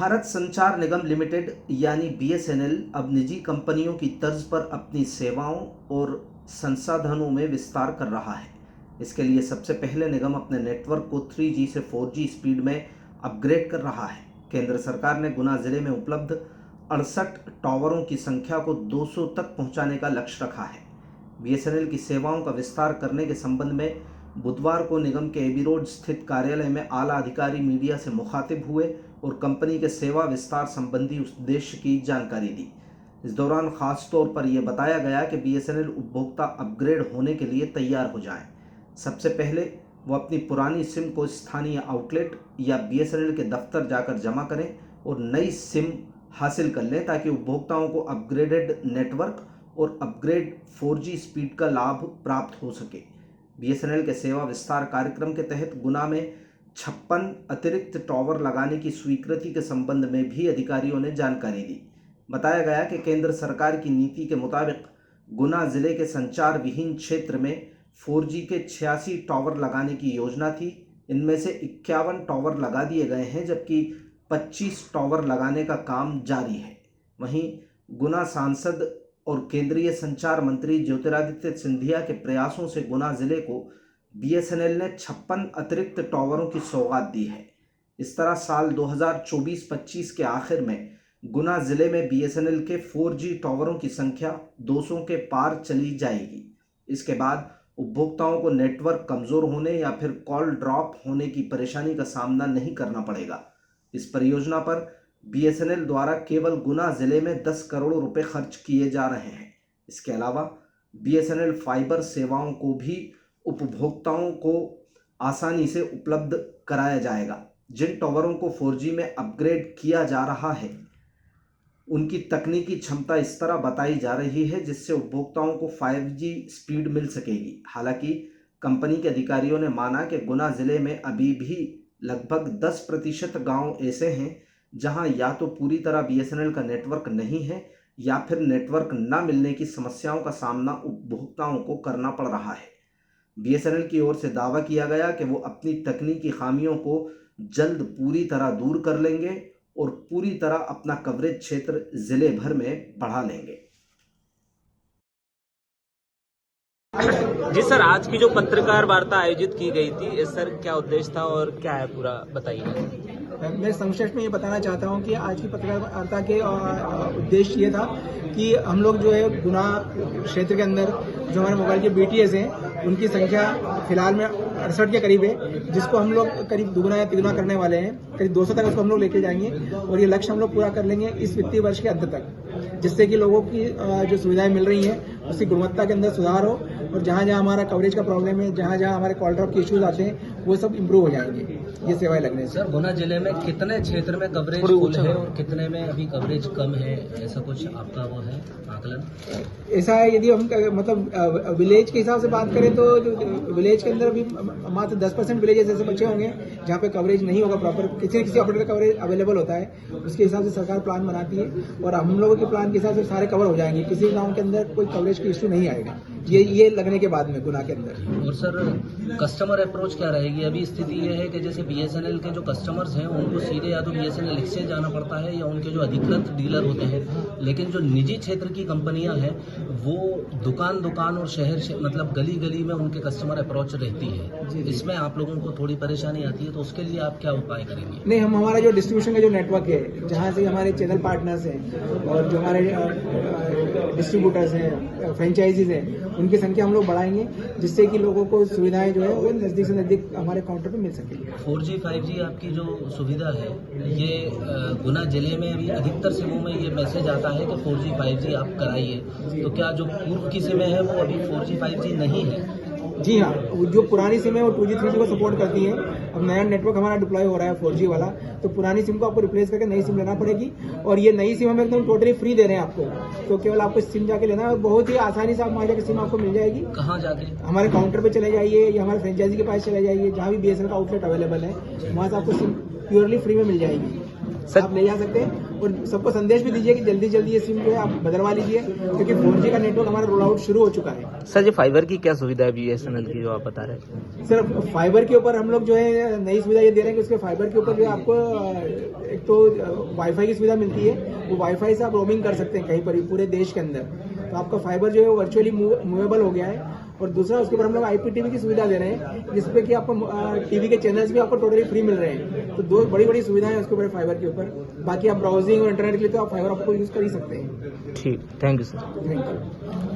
भारत संचार निगम लिमिटेड यानी बीएसएनएल अब निजी कंपनियों की तर्ज पर अपनी सेवाओं और संसाधनों में विस्तार कर रहा है। इसके लिए सबसे पहले निगम अपने नेटवर्क को 3G से 4G स्पीड में अपग्रेड कर रहा है। केंद्र सरकार ने गुना जिले में उपलब्ध 68 टावरों की संख्या को 200 तक पहुंचाने का लक्ष्य रखा है। बीएसएनएल की सेवाओं का विस्तार करने के संबंध में बुधवार को निगम के एबी रोड स्थित कार्यालय में आला अधिकारी मीडिया से मुखातिब हुए और कंपनी के सेवा विस्तार संबंधी उद्देश्य की जानकारी दी। इस दौरान खास तौर पर यह बताया गया कि बीएसएनएल उपभोक्ता अपग्रेड होने के लिए तैयार हो जाएं। सबसे पहले वो अपनी पुरानी सिम को स्थानीय आउटलेट या बीएसएनएल के दफ्तर जाकर जमा करें और नई सिम हासिल कर लें ताकि उपभोक्ताओं को अपग्रेडेड नेटवर्क और अपग्रेड 4G स्पीड का लाभ प्राप्त हो सके। बीएसएनएल के सेवा विस्तार कार्यक्रम के तहत गुना में 56 अतिरिक्त टावर लगाने की स्वीकृति के संबंध में भी अधिकारियों ने जानकारी दी। बताया गया कि केंद्र सरकार की नीति के मुताबिक गुना जिले के संचार विहीन क्षेत्र में 4G के 86 टावर लगाने की योजना थी। इनमें से 51 टावर लगा दिए गए हैं जबकि 25 टावर लगाने का काम जारी है। वहीं गुना सांसद और केंद्रीय संचार मंत्री ज्योतिरादित्य सिंधिया के प्रयासों से गुना जिले को बीएसएनएल ने 56 अतिरिक्त टावरों की सौगात दी है। इस तरह साल 2024-25 के आखिर में गुना जिले में बीएसएनएल के 4G टावरों की संख्या 200 के पार चली जाएगी। इसके बाद उपभोक्ताओं को नेटवर्क कमज़ोर होने या फिर कॉल ड्रॉप होने की परेशानी का सामना नहीं करना पड़ेगा। इस परियोजना पर बीएसएनएल द्वारा केवल गुना जिले में 10 करोड़ रुपए खर्च किए जा रहे हैं। इसके अलावा बीएसएनएल फाइबर सेवाओं को भी उपभोक्ताओं को आसानी से उपलब्ध कराया जाएगा। जिन टावरों को 4G में अपग्रेड किया जा रहा है उनकी तकनीकी क्षमता इस तरह बताई जा रही है जिससे उपभोक्ताओं को 5G स्पीड मिल सकेगी। हालांकि कंपनी के अधिकारियों ने माना कि गुना जिले में अभी भी लगभग 10% गांव ऐसे हैं जहां या तो पूरी तरह बीएसएनएल का नेटवर्क नहीं है या फिर नेटवर्क न मिलने की समस्याओं का सामना उपभोक्ताओं को करना पड़ रहा है। बीएसएनएल की ओर से दावा किया गया कि वो अपनी तकनीकी खामियों को जल्द पूरी तरह दूर कर लेंगे और पूरी तरह अपना कवरेज क्षेत्र जिले भर में बढ़ा लेंगे। जी सर, आज की जो पत्रकार वार्ता आयोजित की गई थी, सर क्या उद्देश्य था और क्या है पूरा बताइए। मैं संक्षेप में ये बताना चाहता हूँ कि आज की पत्रकार वार्ता के उद्देश्य ये था कि हम लोग जो है गुना क्षेत्र के अंदर जो हमारे मोबाइल के BTS हैं उनकी संख्या फिलहाल में 68 के करीब है, जिसको हम लोग करीब दुगुना या तिगुना करने वाले हैं। करीब 200 तक उसको हम लोग लेके जाएंगे और ये लक्ष्य हम लोग पूरा कर लेंगे इस वित्तीय वर्ष के अंत तक, जिससे कि लोगों की जो सुविधाएं मिल रही हैं उसकी गुणवत्ता के अंदर सुधार हो और जहाँ जहाँ हमारा कवरेज का प्रॉब्लम है, जहाँ जहाँ हमारे कॉल ड्रॉप के इश्यूज आते हैं वो सब इम्प्रूव हो जाएंगे ये सेवाएं लगने से। सर, गुना जिले में कितने क्षेत्र में कवरेज फुल है और कितने में अभी कवरेज कम है, ऐसा कुछ आपका वो है आकलन? ऐसा है, यदि हम मतलब विलेज के हिसाब से बात करें तो विलेज के अंदर अभी मात्र 10% विलेजेस ऐसे बचे होंगे जहाँ पे कवरेज नहीं होगा प्रॉपर, किसी न किसी ऑपरेटर कवरेज अवेलेबल होता है। उसके हिसाब से सरकार प्लान बनाती है और हम लोगों के प्लान के हिसाब से सारे कवर हो जाएंगे। किसी गाँव के अंदर कोई कवरेज की इश्यू नहीं आएगा ये लगने के बाद में गुना के अंदर। और सर, कस्टमर अप्रोच क्या रहेगी? अभी स्थिति ये है कि जैसे बीएसएनएल के जो कस्टमर्स हैं उनको सीधे या तो बीएसएनएल एक्सचेंज जाना पड़ता है या उनके जो अधिकृत डीलर होते हैं, लेकिन जो निजी क्षेत्र की कंपनियां हैं वो दुकान दुकान और शहर मतलब गली गली में उनके कस्टमर अप्रोच रहती है। इसमें आप लोगों को थोड़ी परेशानी आती है, तो उसके लिए आप क्या उपाय करेंगे? नहीं, हम हमारा जो डिस्ट्रीब्यूशन का जो नेटवर्क है, जहाँ से हमारे चैनल पार्टनर्स हैं और जो हमारे डिस्ट्रीब्यूटर्स हैं, फ्रेंचाइजीज हैं, उनकी संख्या हम लोग बढ़ाएंगे जिससे कि लोगों को सुविधाएं जो है वो नजदीक से नजदीक हमारे काउंटर पे मिल सकेगी। 4G 5G आपकी जो सुविधा है ये गुना जिले में अभी अधिकतर सिमों में ये मैसेज आता है कि 4G 5G आप कराइए, तो क्या जो पूर्व की सिमें हैं वो अभी 4G 5G नहीं है? जी हाँ, जो पुरानी सिम है वो 2G 3G को सपोर्ट करती है। अब नया नेटवर्क हमारा डिप्लॉय हो रहा है 4G वाला, तो पुरानी सिम को आपको रिप्लेस करके नई सिम लेना पड़ेगी और ये नई सिम हम एकदम टोटली फ्री दे रहे हैं आपको, तो केवल आपको सिम जाके लेना है। बहुत ही आसानी से आप वहाँ जाकर सिम आपको मिल जाएगी। कहाँ जाके? हमारे काउंटर पे चले जाइए या हमारे फ्रेंचाइजी के पास चले जाइए, जहाँ भी BSNL का आउटलेट अवेलेबल है वहाँ से आपको सिम प्योरली फ्री में मिल जाएगी। आप ले जा सकते हैं और सबको संदेश भी दीजिए कि जल्दी जल्दी ये सिम जो है आप बदलवा लीजिए, क्योंकि 4G का नेटवर्क हमारा रोल आउट शुरू हो चुका है। सर, ये फाइबर की क्या सुविधा है BSNL की जो आप बता रहे हैं? सर, फाइबर के ऊपर हम लोग जो है नई सुविधा ये दे रहे हैं कि उसके फाइबर के ऊपर जो है आपको एक तो वाईफाई की सुविधा मिलती है, वो वाईफाई से आप रोमिंग कर सकते हैं कहीं पर भी पूरे देश के अंदर। तो आपका फाइबर जो है वो वर्चुअली मूवेबल हो गया है। और दूसरा उसके ऊपर हम लोग IPTV की सुविधा दे रहे हैं, जिसपे कि आपको टीवी के चैनल्स भी आपको टोटली फ्री मिल रहे हैं। तो दो बड़ी बड़ी सुविधाएं हैं उसके ऊपर फाइबर के ऊपर। बाकी आप ब्राउजिंग और इंटरनेट के लिए तो आप फाइबर आपको यूज कर ही सकते हैं। ठीक, thank you sir. Thank you.